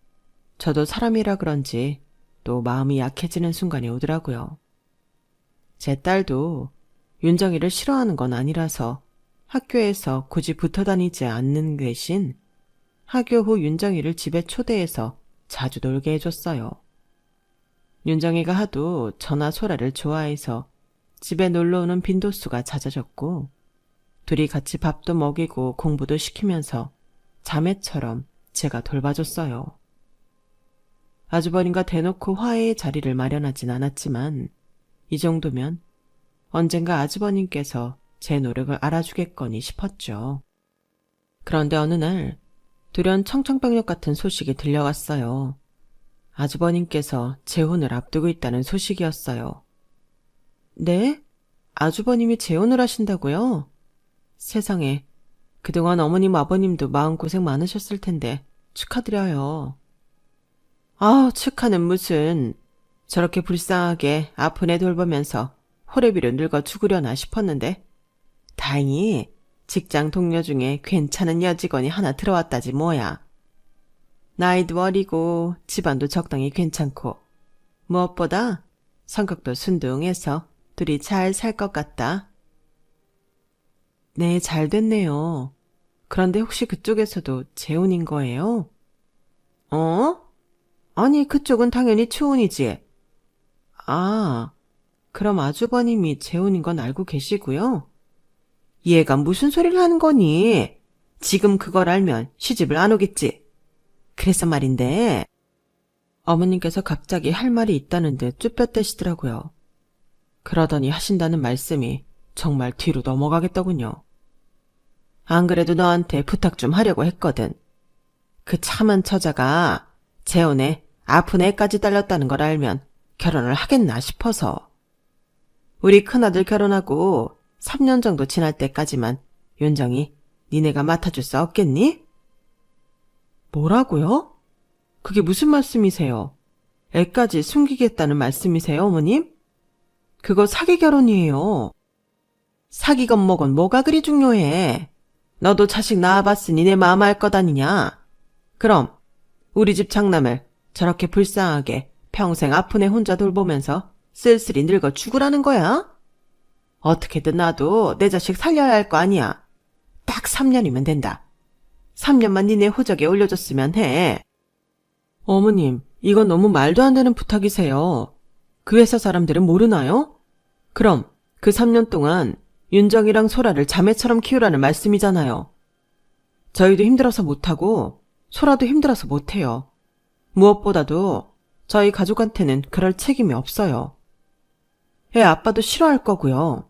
저도 사람이라 그런지 또 마음이 약해지는 순간이 오더라고요. 제 딸도 윤정이를 싫어하는 건 아니라서 학교에서 굳이 붙어 다니지 않는 대신 학교 후 윤정이를 집에 초대해서 자주 놀게 해줬어요. 윤정이가 하도 저나 소라를 좋아해서 집에 놀러오는 빈도수가 잦아졌고 둘이 같이 밥도 먹이고 공부도 시키면서 자매처럼 제가 돌봐줬어요. 아주버님과 대놓고 화해의 자리를 마련하진 않았지만 이 정도면 언젠가 아주버님께서 제 노력을 알아주겠거니 싶었죠. 그런데 어느 날 돌연 청천벽력 같은 소식이 들려왔어요. 아주버님께서 재혼을 앞두고 있다는 소식이었어요. 네? 아주버님이 재혼을 하신다고요? 세상에, 그동안 어머님 아버님도 마음고생 많으셨을 텐데 축하드려요. 아, 축하는 무슨. 저렇게 불쌍하게 아픈 애 돌보면서 호래비로 늙어 죽으려나 싶었는데 다행히 직장 동료 중에 괜찮은 여직원이 하나 들어왔다지 뭐야. 나이도 어리고 집안도 적당히 괜찮고 무엇보다 성격도 순둥해서 둘이 잘 살 것 같다. 네, 잘 됐네요. 그런데 혹시 그쪽에서도 재혼인 거예요? 어? 아니, 그쪽은 당연히 추혼이지. 아, 그럼 아주버님이 재혼인 건 알고 계시고요? 얘가 무슨 소리를 하는 거니? 지금 그걸 알면 시집을 안 오겠지. 그래서 말인데 어머님께서 갑자기 할 말이 있다는 듯 쭈뼛대시더라고요. 그러더니 하신다는 말씀이 정말 뒤로 넘어가겠더군요. 안 그래도 너한테 부탁 좀 하려고 했거든. 그 참한 처자가 재혼에 아픈 애까지 딸렸다는 걸 알면 결혼을 하겠나 싶어서. 우리 큰아들 결혼하고 3년 정도 지날 때까지만 윤정이 니네가 맡아줄 수 없겠니? 뭐라고요? 그게 무슨 말씀이세요? 애까지 숨기겠다는 말씀이세요, 어머님? 그거 사기 결혼이에요. 사기건 뭐건 뭐가 그리 중요해. 너도 자식 낳아봤으니 내 마음 알 것 아니냐. 그럼 우리 집 장남을 저렇게 불쌍하게 평생 아픈 애 혼자 돌보면서 쓸쓸히 늙어 죽으라는 거야? 어떻게든 나도 내 자식 살려야 할 거 아니야. 딱 3년이면 된다. 3년만 니네 호적에 올려줬으면 해. 어머님, 이건 너무 말도 안 되는 부탁이세요. 그 회사 사람들은 모르나요? 그럼 그 3년 동안 윤정이랑 소라를 자매처럼 키우라는 말씀이잖아요. 저희도 힘들어서 못하고 소라도 힘들어서 못해요. 무엇보다도 저희 가족한테는 그럴 책임이 없어요. 애 아빠도 싫어할 거고요.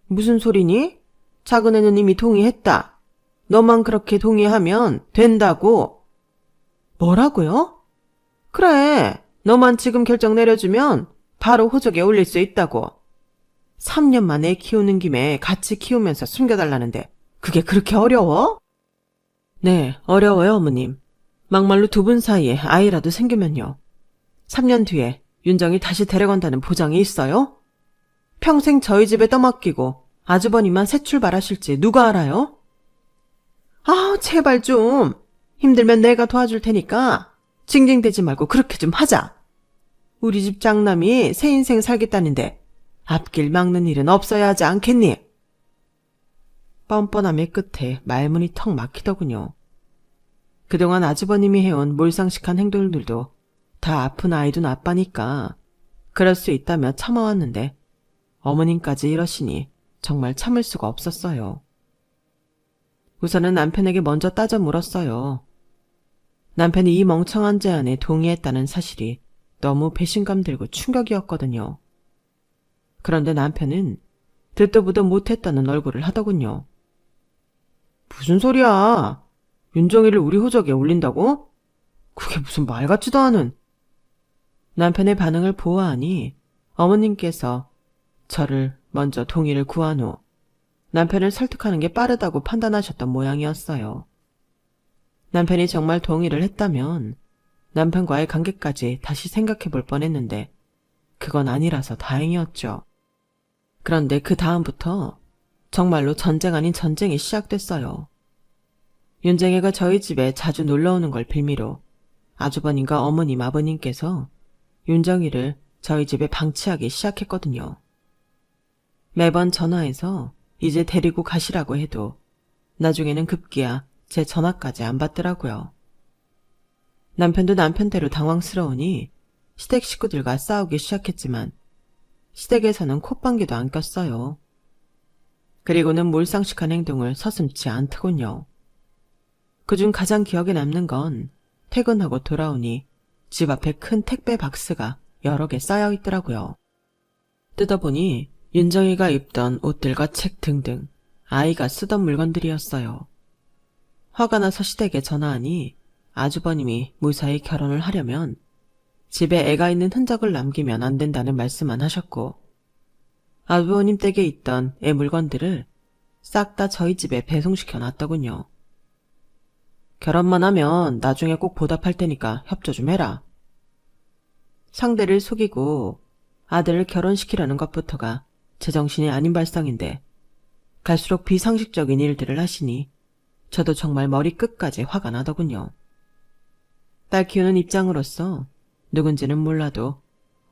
무슨 소리니? 작은 애는 이미 동의했다. 너만 그렇게 동의하면 된다고. 뭐라고요? 그래, 너만 지금 결정 내려주면 바로 호적에 올릴 수 있다고. 3년 만에 키우는 김에 같이 키우면서 숨겨달라는데 그게 그렇게 어려워? 네, 어려워요, 어머님. 막말로 두 분 사이에 아이라도 생기면요. 3년 뒤에 윤정이 다시 데려간다는 보장이 있어요? 평생 저희 집에 떠맡기고 아주버님만 새 출발하실지 누가 알아요? 아, 제발 좀. 힘들면 내가 도와줄 테니까 징징대지 말고 그렇게 좀 하자. 우리 집 장남이 새 인생 살겠다는데 앞길 막는 일은 없어야 하지 않겠니? 뻔뻔함의 끝에 말문이 턱 막히더군요. 그동안 아주버님이 해온 몰상식한 행동들도 다 아픈 아이 둔 아빠니까 그럴 수 있다며 참아왔는데 어머님까지 이러시니 정말 참을 수가 없었어요. 우선은 남편에게 먼저 따져 물었어요. 남편이 이 멍청한 제안에 동의했다는 사실이 너무 배신감 들고 충격이었거든요. 그런데 남편은 듣도 보도 못했다는 얼굴을 하더군요. 무슨 소리야? 윤정이를 우리 호적에 올린다고? 그게 무슨 말 같지도 않은. 남편의 반응을 보아하니 어머님께서 저를 먼저 동의를 구한 후 남편을 설득하는 게 빠르다고 판단하셨던 모양이었어요. 남편이 정말 동의를 했다면 남편과의 관계까지 다시 생각해 볼 뻔했는데 그건 아니라서 다행이었죠. 그런데 그 다음부터 정말로 전쟁 아닌 전쟁이 시작됐어요. 윤쟁이가 저희 집에 자주 놀러오는 걸 빌미로 아주버님과 어머님 아버님께서 윤정이를 저희 집에 방치하기 시작했거든요. 매번 전화해서 이제 데리고 가시라고 해도 나중에는 급기야 제 전화까지 안 받더라고요. 남편도 남편대로 당황스러우니 시댁 식구들과 싸우기 시작했지만 시댁에서는 콧방귀도 안 꼈어요. 그리고는 몰상식한 행동을 서슴지 않더군요. 그중 가장 기억에 남는 건 퇴근하고 돌아오니 집 앞에 큰 택배 박스가 여러 개 쌓여 있더라고요. 뜯어보니 윤정이가 입던 옷들과 책 등등 아이가 쓰던 물건들이었어요. 화가 나서 시댁에 전화하니 아주버님이 무사히 결혼을 하려면 집에 애가 있는 흔적을 남기면 안 된다는 말씀만 하셨고 아주버님 댁에 있던 애 물건들을 싹 다 저희 집에 배송시켜 놨더군요. 결혼만 하면 나중에 꼭 보답할 테니까 협조 좀 해라. 상대를 속이고 아들을 결혼시키려는 것부터가 제정신이 아닌 발상인데 갈수록 비상식적인 일들을 하시니 저도 정말 머리 끝까지 화가 나더군요. 딸 키우는 입장으로서 누군지는 몰라도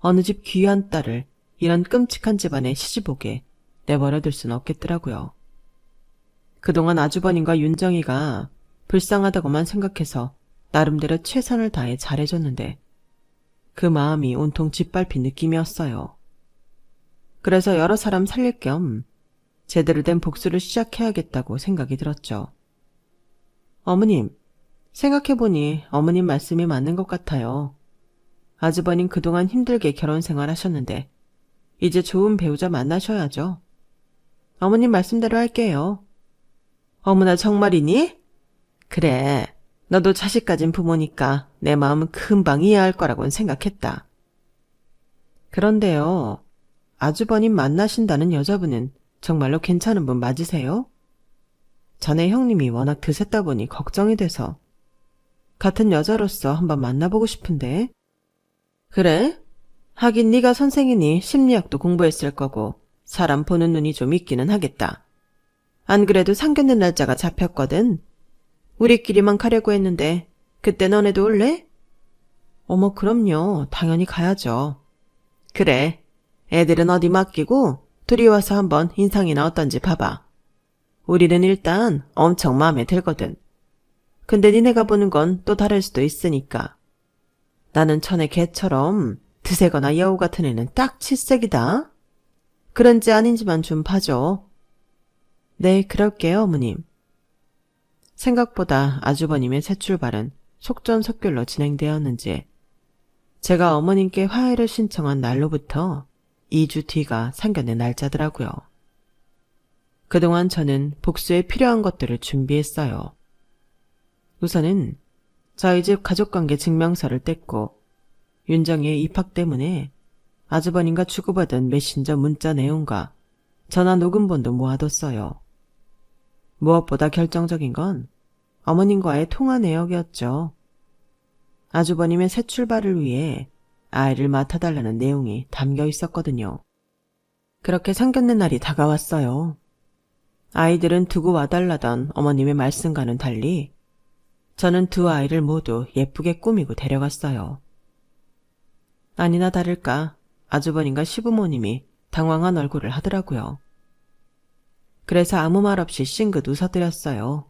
어느 집 귀한 딸을 이런 끔찍한 집안에 시집오게 내버려둘 순 없겠더라고요. 그동안 아주버님과 윤정이가 불쌍하다고만 생각해서 나름대로 최선을 다해 잘해줬는데 그 마음이 온통 짓밟힌 느낌이었어요. 그래서 여러 사람 살릴 겸 제대로 된 복수를 시작해야겠다고 생각이 들었죠. 어머님, 생각해보니 어머님 말씀이 맞는 것 같아요. 아주버님 그동안 힘들게 결혼 생활하셨는데 이제 좋은 배우자 만나셔야죠. 어머님 말씀대로 할게요. 어머나 정말이니? 그래, 너도 자식 가진 부모니까 내 마음은 금방 이해할 거라고는 생각했다. 그런데요, 아주버님 만나신다는 여자분은 정말로 괜찮은 분 맞으세요? 전에 형님이 워낙 드셌다 보니 걱정이 돼서 같은 여자로서 한번 만나보고 싶은데. 그래? 하긴 네가 선생이니 심리학도 공부했을 거고 사람 보는 눈이 좀 있기는 하겠다. 안 그래도 상견례 날짜가 잡혔거든. 우리끼리만 가려고 했는데 그때 너네도 올래? 어머, 그럼요. 당연히 가야죠. 그래. 애들은 어디 맡기고 둘이 와서 한번 인상이나 어떤지 봐봐. 우리는 일단 엄청 마음에 들거든. 근데 니네가 보는 건 또 다를 수도 있으니까. 나는 전에 걔처럼 드세거나 여우 같은 애는 딱 칠색이다. 그런지 아닌지만 좀 봐줘. 네, 그럴게요, 어머님. 생각보다 아주버님의 새 출발은 속전속결로 진행되었는지 제가 어머님께 화해를 신청한 날로부터 2주 뒤가 상견례 날짜더라고요. 그동안 저는 복수에 필요한 것들을 준비했어요. 우선은 저희 집 가족관계 증명서를 뗐고 윤정이의 입학 때문에 아주버님과 주고받은 메신저 문자 내용과 전화 녹음본도 모아뒀어요. 무엇보다 결정적인 건 어머님과의 통화 내역이었죠. 아주버님의 새 출발을 위해 아이를 맡아달라는 내용이 담겨 있었거든요. 그렇게 상견례 날이 다가왔어요. 아이들은 두고 와달라던 어머님의 말씀과는 달리 저는 두 아이를 모두 예쁘게 꾸미고 데려갔어요. 아니나 다를까 아주버님과 시부모님이 당황한 얼굴을 하더라고요. 그래서 아무 말 없이 싱긋 웃어드렸어요.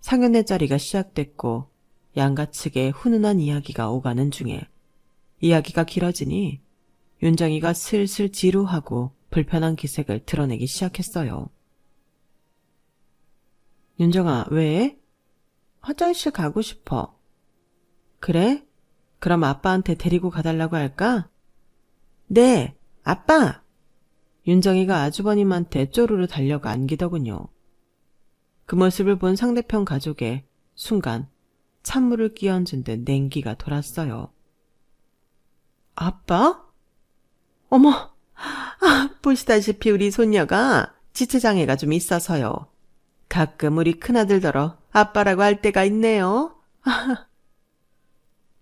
상견례 자리가 시작됐고 양가 측의 훈훈한 이야기가 오가는 중에 이야기가 길어지니 윤정이가 슬슬 지루하고 불편한 기색을 드러내기 시작했어요. 윤정아, 왜? 화장실 가고 싶어. 그래? 그럼 아빠한테 데리고 가달라고 할까? 네, 아빠! 윤정이가 아주버님한테 쪼르르 달려가 안기더군요. 그 모습을 본 상대편 가족에 순간 찬물을 끼얹은 듯 냉기가 돌았어요. 아빠? 어머, 보시다시피 우리 손녀가 지체장애가 좀 있어서요. 가끔 우리 큰아들더러 아빠라고 할 때가 있네요.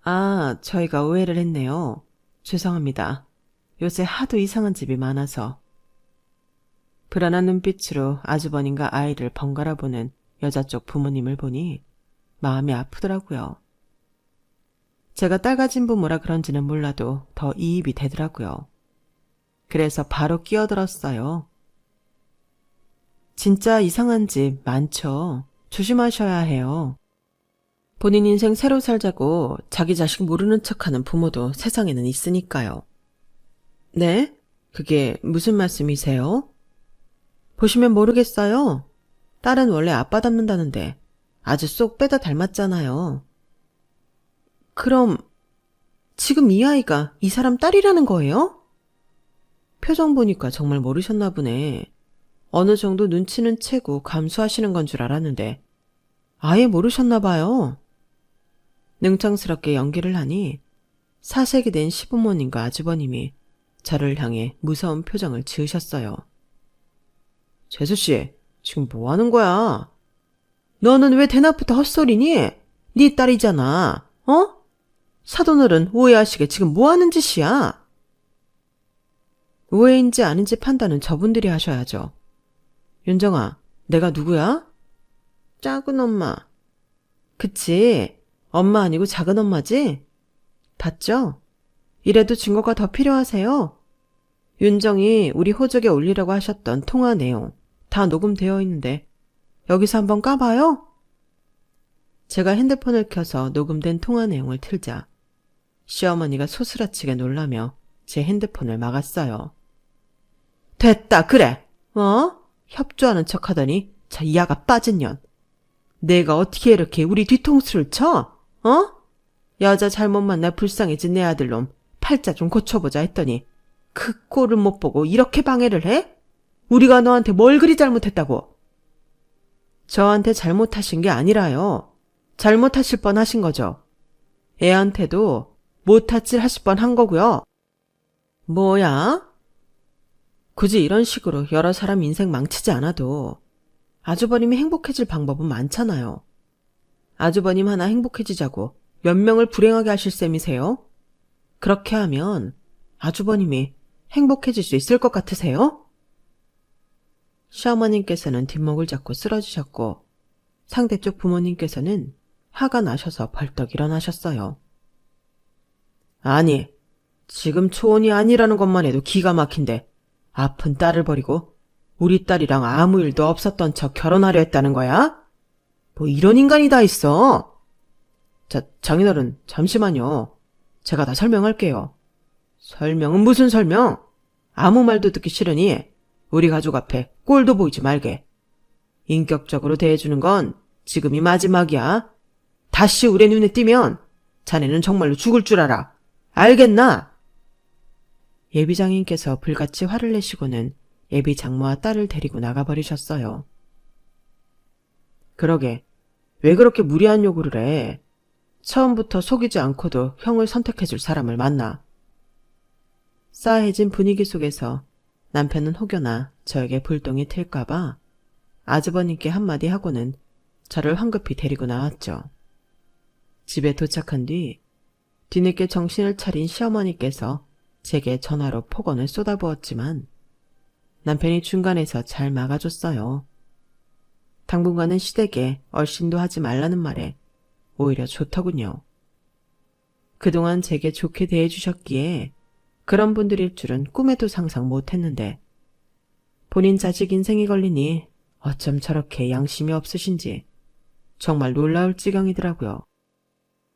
아, 저희가 오해를 했네요. 죄송합니다. 요새 하도 이상한 집이 많아서. 불안한 눈빛으로 아주버님과 아이를 번갈아 보는 여자 쪽 부모님을 보니 마음이 아프더라고요. 제가 딸가진 부모라 그런지는 몰라도 더 이입이 되더라고요. 그래서 바로 끼어들었어요. 진짜 이상한 집 많죠. 조심하셔야 해요. 본인 인생 새로 살자고 자기 자식 모르는 척하는 부모도 세상에는 있으니까요. 네? 그게 무슨 말씀이세요? 보시면 모르겠어요. 딸은 원래 아빠 닮는다는데 아주 쏙 빼다 닮았잖아요. 그럼 지금 이 아이가 이 사람 딸이라는 거예요? 표정 보니까 정말 모르셨나 보네. 어느 정도 눈치는 채고 감수하시는 건 줄 알았는데 아예 모르셨나 봐요. 능청스럽게 연기를 하니 사색이 된 시부모님과 아주버님이 저를 향해 무서운 표정을 지으셨어요. 재수씨, 지금 뭐 하는 거야? 너는 왜 대낮부터 헛소리니? 네 딸이잖아. 어? 사돈어른 오해하시게 지금 뭐 하는 짓이야? 오해인지 아닌지 판단은 저분들이 하셔야죠. 윤정아, 내가 누구야? 작은 엄마. 그치, 엄마 아니고 작은 엄마지? 봤죠? 이래도 증거가 더 필요하세요? 윤정이 우리 호적에 올리라고 하셨던 통화 내용 다 녹음되어 있는데 여기서 한번 까봐요? 제가 핸드폰을 켜서 녹음된 통화 내용을 틀자 시어머니가 소스라치게 놀라며 제 핸드폰을 막았어요. 됐다, 그래. 협조하는 척하더니 저 이하가 빠진 년. 내가 어떻게 이렇게 우리 뒤통수를 쳐? 여자 잘못 만나 불쌍해진 내 아들놈 팔자 좀 고쳐보자 했더니 그 꼴을 못 보고 이렇게 방해를 해? 우리가 너한테 뭘 그리 잘못했다고? 저한테 잘못하신 게 아니라요. 잘못하실 뻔 하신 거죠. 애한테도 못할 하실 뻔 한 거고요. 뭐야? 굳이 이런 식으로 여러 사람 인생 망치지 않아도 아주버님이 행복해질 방법은 많잖아요. 아주버님 하나 행복해지자고 몇 명을 불행하게 하실 셈이세요? 그렇게 하면 아주버님이 행복해질 수 있을 것 같으세요? 시어머님께서는 뒷목을 잡고 쓰러지셨고 상대쪽 부모님께서는 화가 나셔서 벌떡 일어나셨어요. 아니, 지금 초혼이 아니라는 것만 해도 기가 막힌데 아픈 딸을 버리고 우리 딸이랑 아무 일도 없었던 척 결혼하려 했다는 거야? 뭐 이런 인간이 다 있어. 자, 장인어른 잠시만요. 제가 다 설명할게요. 설명은 무슨 설명? 아무 말도 듣기 싫으니 우리 가족 앞에 꼴도 보이지 말게. 인격적으로 대해주는 건 지금이 마지막이야. 다시 우리 눈에 띄면 자네는 정말로 죽을 줄 알아. 알겠나? 예비장인께서 불같이 화를 내시고는 예비 장모와 딸을 데리고 나가버리셨어요. 그러게, 왜 그렇게 무리한 요구를 해? 처음부터 속이지 않고도 형을 선택해줄 사람을 만나. 싸해진 분위기 속에서 남편은 혹여나 저에게 불똥이 튈까봐 아주버님께 한마디 하고는 저를 황급히 데리고 나왔죠. 집에 도착한 뒤늦게 정신을 차린 시어머니께서 제게 전화로 폭언을 쏟아부었지만 남편이 중간에서 잘 막아줬어요. 당분간은 시댁에 얼씬도 하지 말라는 말에 오히려 좋더군요. 그동안 제게 좋게 대해주셨기에 그런 분들일 줄은 꿈에도 상상 못했는데 본인 자식 인생이 걸리니 어쩜 저렇게 양심이 없으신지 정말 놀라울 지경이더라고요.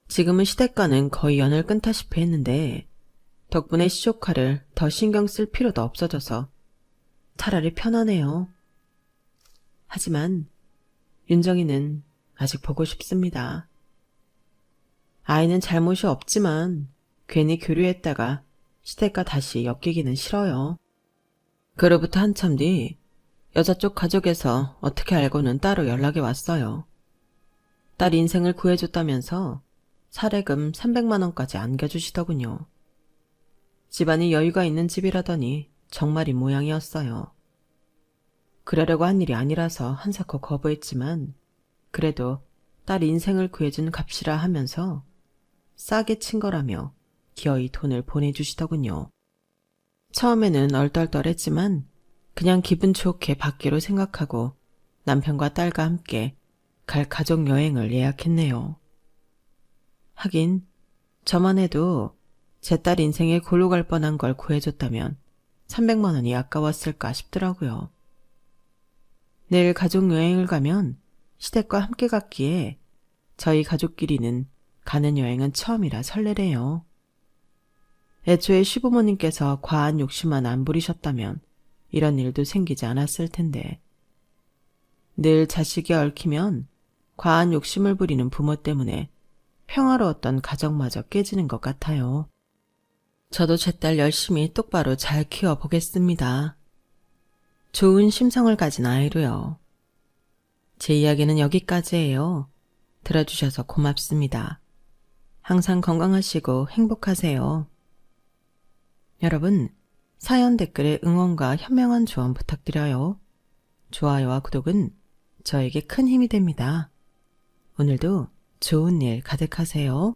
지금은 시댁과는 거의 연을 끊다시피 했는데 덕분에 시조카를 더 신경 쓸 필요도 없어져서 차라리 편하네요. 하지만 윤정이는 아직 보고 싶습니다. 아이는 잘못이 없지만 괜히 교류했다가 시댁과 다시 엮이기는 싫어요. 그로부터 한참 뒤 여자 쪽 가족에서 어떻게 알고는 따로 연락이 왔어요. 딸 인생을 구해줬다면서 사례금 300만 원까지 안겨주시더군요. 집안이 여유가 있는 집이라더니 정말이 모양이었어요. 그러려고 한 일이 아니라서 한사코 거부했지만 그래도 딸 인생을 구해준 값이라 하면서 싸게 친 거라며 기어이 돈을 보내주시더군요. 처음에는 얼떨떨했지만 그냥 기분 좋게 받기로 생각하고 남편과 딸과 함께 갈 가족 여행을 예약했네요. 하긴 저만 해도 제 딸 인생에 골로 갈 뻔한 걸 구해줬다면 300만 원이 아까웠을까 싶더라고요. 내일 가족 여행을 가면 시댁과 함께 갔기에 저희 가족끼리는 가는 여행은 처음이라 설레래요. 애초에 시부모님께서 과한 욕심만 안 부리셨다면 이런 일도 생기지 않았을 텐데 늘 자식이 얽히면 과한 욕심을 부리는 부모 때문에 평화로웠던 가정마저 깨지는 것 같아요. 저도 제 딸 열심히 똑바로 잘 키워보겠습니다. 좋은 심성을 가진 아이로요. 제 이야기는 여기까지예요. 들어주셔서 고맙습니다. 항상 건강하시고 행복하세요. 여러분, 사연 댓글에 응원과 현명한 조언 부탁드려요. 좋아요와 구독은 저에게 큰 힘이 됩니다. 오늘도 좋은 일 가득하세요.